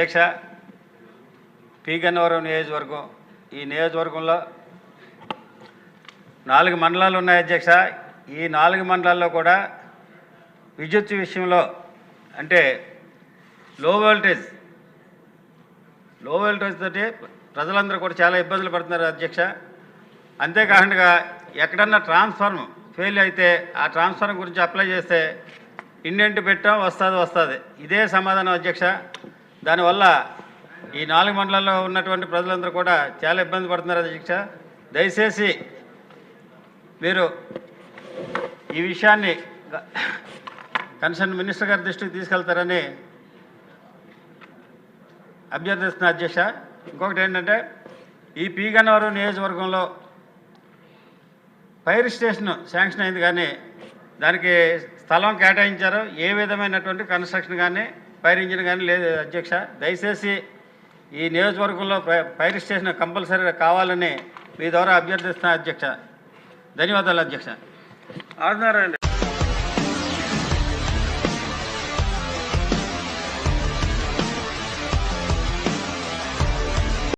అధ్యక్ష, పి గన్నవరం నియోజకవర్గం, ఈ నియోజకవర్గంలో 4 మండలాలు ఉన్నాయి అధ్యక్ష. ఈ 4 మండలాల్లో కూడా విద్యుత్ విషయంలో అంటే లో వోల్టేజ్ తోటి ప్రజలందరూ కూడా చాలా ఇబ్బందులు పడుతున్నారు అధ్యక్ష. అంతేకాకుండా ఎక్కడన్నా ట్రాన్స్ఫార్మ్ ఫెయిల్ అయితే ఆ ట్రాన్స్ఫార్మ్ గురించి అప్లై చేస్తే ఇండెంట్ పెట్టాం వస్తుంది ఇదే సమాధానం అధ్యక్ష. దానివల్ల ఈ 4 మండలాల్లో ఉన్నటువంటి ప్రజలందరూ కూడా చాలా ఇబ్బంది పడుతున్నారు అధ్యక్ష. దయచేసి మీరు ఈ విషయాన్ని కన్సర్న్ మినిస్టర్ గారి దృష్టికి తీసుకెళ్తారని అభ్యర్థిస్తున్నా అధ్యక్ష. ఇంకొకటి ఏంటంటే ఈ పి గన్నవరం నియోజకవర్గంలో ఫైర్ స్టేషన్ శాంక్షన్ అయింది, కానీ దానికి స్థలం కేటాయించారు. ఏ విధమైనటువంటి కన్స్ట్రక్షన్ కానీ ఫైర్ ఇంజిన్ కానీ లేదు అధ్యక్ష. దయచేసి ఈ నియోజకవర్గంలో ఫైర్ స్టేషన్ కంపల్సరీగా కావాలని మీ ద్వారా అభ్యర్థిస్తున్నా అధ్యక్ష. ధన్యవాదాలు అధ్యక్ష. ఆడుతున్నారండి.